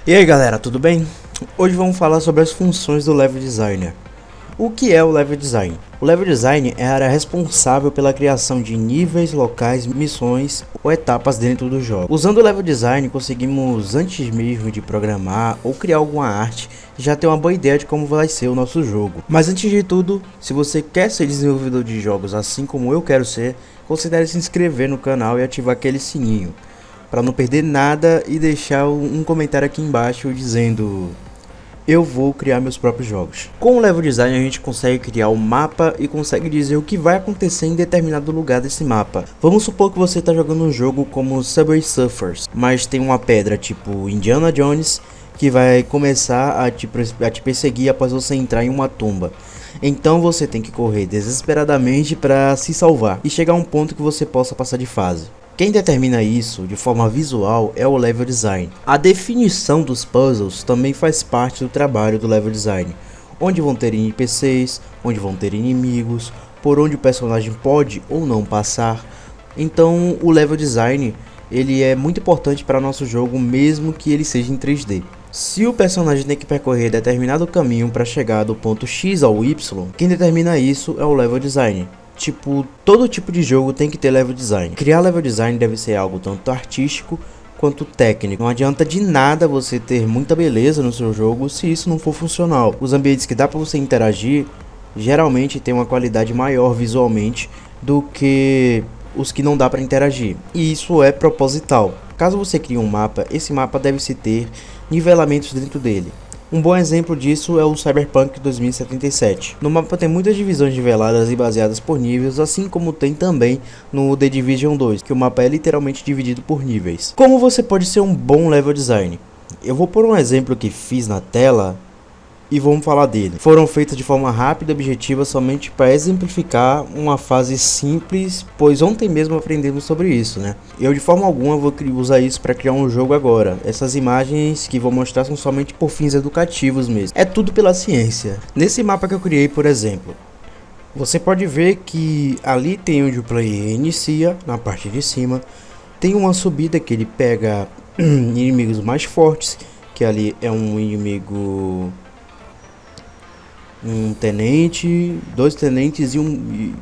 E aí galera, tudo bem? Hoje vamos falar sobre as funções do Level Designer. O que é o Level Design? O Level Design é a área responsável pela criação de níveis, locais, missões ou etapas dentro do jogo. Usando o Level Design conseguimos, antes mesmo de programar ou criar alguma arte, já ter uma boa ideia de como vai ser o nosso jogo. Mas antes de tudo, se você quer ser desenvolvedor de jogos assim como eu quero ser, considere se inscrever no canal e ativar aquele sininho, para não perder nada, e deixar um comentário aqui embaixo dizendo: eu vou criar meus próprios jogos. Com o Level Design a gente consegue criar um mapa e consegue dizer o que vai acontecer em determinado lugar desse mapa. Vamos supor que você está jogando um jogo como Subway Surfers, mas tem uma pedra tipo Indiana Jones que vai começar a te perseguir após você entrar em uma tumba. Então você tem que correr desesperadamente para se salvar e chegar a um ponto que você possa passar de fase. Quem determina isso de forma visual é o Level Design. A definição dos puzzles também faz parte do trabalho do Level Design, onde vão ter NPCs, onde vão ter inimigos, por onde o personagem pode ou não passar. Então o Level Design ele é muito importante para nosso jogo, mesmo que ele seja em 3D. Se o personagem tem que percorrer determinado caminho para chegar do ponto X ao Y, quem determina isso é o Level Design. Tipo, todo tipo de jogo tem que ter level design. Criar level design deve ser algo tanto artístico quanto técnico. Não adianta de nada você ter muita beleza no seu jogo se isso não for funcional. Os ambientes que dá para você interagir geralmente tem uma qualidade maior visualmente do que os que não dá para interagir. E isso é proposital. Caso você crie um mapa, esse mapa deve se ter nivelamentos dentro dele. Um bom exemplo disso é o Cyberpunk 2077. No mapa tem muitas divisões niveladas e baseadas por níveis, assim como tem também no The Division 2, que o mapa é literalmente dividido por níveis. Como você pode ser um bom level design? Eu vou pôr um exemplo que fiz na tela e vamos falar dele. Foram feitos de forma rápida e objetiva somente para exemplificar uma fase simples, pois ontem mesmo aprendemos sobre isso, né? Eu de forma alguma vou usar isso para criar um jogo agora. Essas imagens que vou mostrar são somente por fins educativos mesmo. É tudo pela ciência. Nesse mapa que eu criei, por exemplo, você pode ver que ali tem onde o player inicia, na parte de cima. Tem uma subida que ele pega inimigos mais fortes, que ali é um inimigo, um tenente, dois tenentes e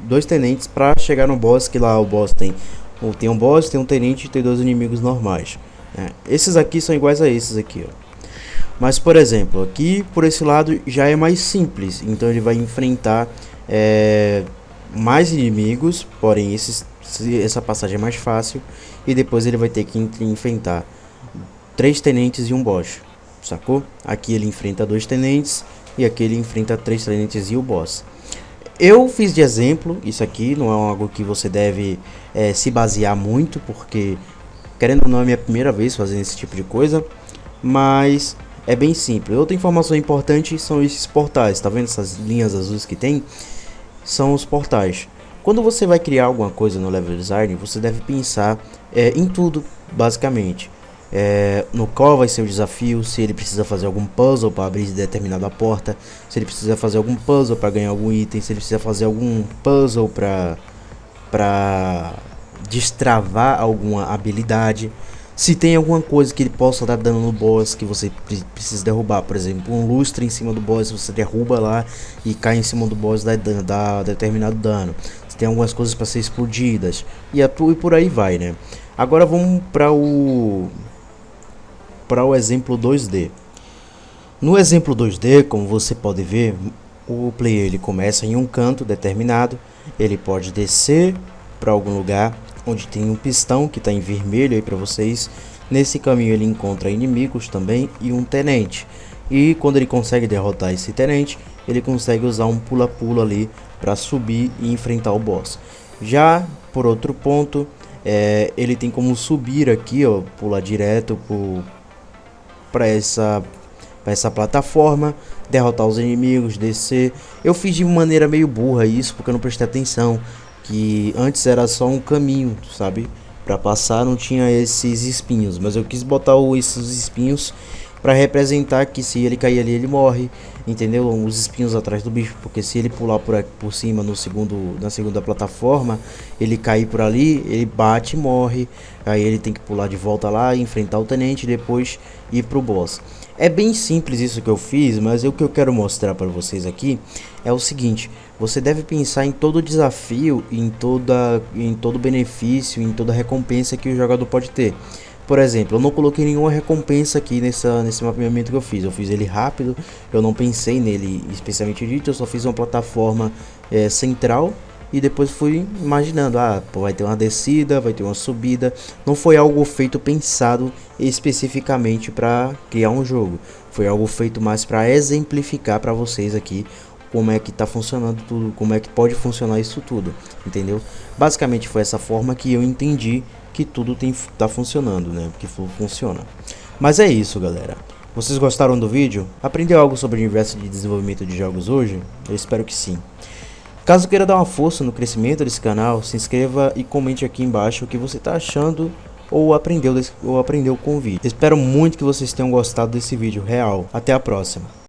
dois tenentes para chegar no boss, que lá o boss tem um boss, tem um tenente e tem dois inimigos normais, né? Esses aqui são iguais a esses aqui, ó. Mas por exemplo, aqui por esse lado já é mais simples, então ele vai enfrentar mais inimigos, porém essa passagem é mais fácil, e depois ele vai ter que enfrentar três tenentes e um boss, sacou? Aqui ele enfrenta dois tenentes e aqui ele enfrenta três tenentes e o boss. Eu fiz de exemplo, isso aqui não é algo que você deve se basear muito, porque querendo ou não é minha primeira vez fazendo esse tipo de coisa, mas é bem simples. Outra informação importante são esses portais, tá vendo essas linhas azuis que tem? São os portais. Quando você vai criar alguma coisa no level design, você deve pensar em tudo, basicamente. No qual vai ser o desafio, se ele precisa fazer algum puzzle para abrir determinada porta, se ele precisa fazer algum puzzle para ganhar algum item, se ele precisa fazer algum puzzle para destravar alguma habilidade, se tem alguma coisa que ele possa dar dano no boss que você precisa derrubar, por exemplo, um lustre em cima do boss, você derruba lá e cai em cima do boss, dá determinado dano. Se tem algumas coisas para ser explodidas e por aí vai, né? Agora vamos para o exemplo 2D. No exemplo 2D, como você pode ver, o player ele começa em um canto determinado, ele pode descer para algum lugar onde tem um pistão que está em vermelho aí para vocês. Nesse caminho ele encontra inimigos também e um tenente, e quando ele consegue derrotar esse tenente, ele consegue usar um pula-pula ali para subir e enfrentar o boss. Já por outro ponto, ele tem como subir aqui, ó, pular direto para essa plataforma, derrotar os inimigos, descer. Eu fiz de maneira meio burra isso, porque eu não prestei atenção que antes era só um caminho, sabe? Para passar não tinha esses espinhos, mas eu quis botar esses espinhos para representar que se ele cair ali ele morre, entendeu? Os espinhos atrás do bicho, porque se ele pular por cima na segunda plataforma, ele cair por ali, ele bate e morre. Aí ele tem que pular de volta lá, enfrentar o tenente, depois ir pro boss. É bem simples isso que eu fiz, mas o que eu quero mostrar para vocês aqui é o seguinte: você deve pensar em todo o desafio, em todo benefício, em toda recompensa que o jogador pode ter. Por exemplo, eu não coloquei nenhuma recompensa aqui nesse mapeamento que eu fiz. Eu fiz ele rápido, eu não pensei nele especialmente dito, eu só fiz uma plataforma central e depois fui imaginando, pô, vai ter uma descida, vai ter uma subida. Não foi algo feito pensado especificamente para criar um jogo. Foi algo feito mais para exemplificar para vocês aqui como é que tá funcionando tudo, como é que pode funcionar isso tudo, entendeu? Basicamente foi essa forma que eu entendi que tudo tá funcionando, né? Que funciona. Mas é isso, galera. Vocês gostaram do vídeo? Aprendeu algo sobre o universo de desenvolvimento de jogos hoje? Eu espero que sim. Caso queira dar uma força no crescimento desse canal, se inscreva e comente aqui embaixo o que você está achando ou aprendeu com o vídeo. Espero muito que vocês tenham gostado desse vídeo real. Até a próxima.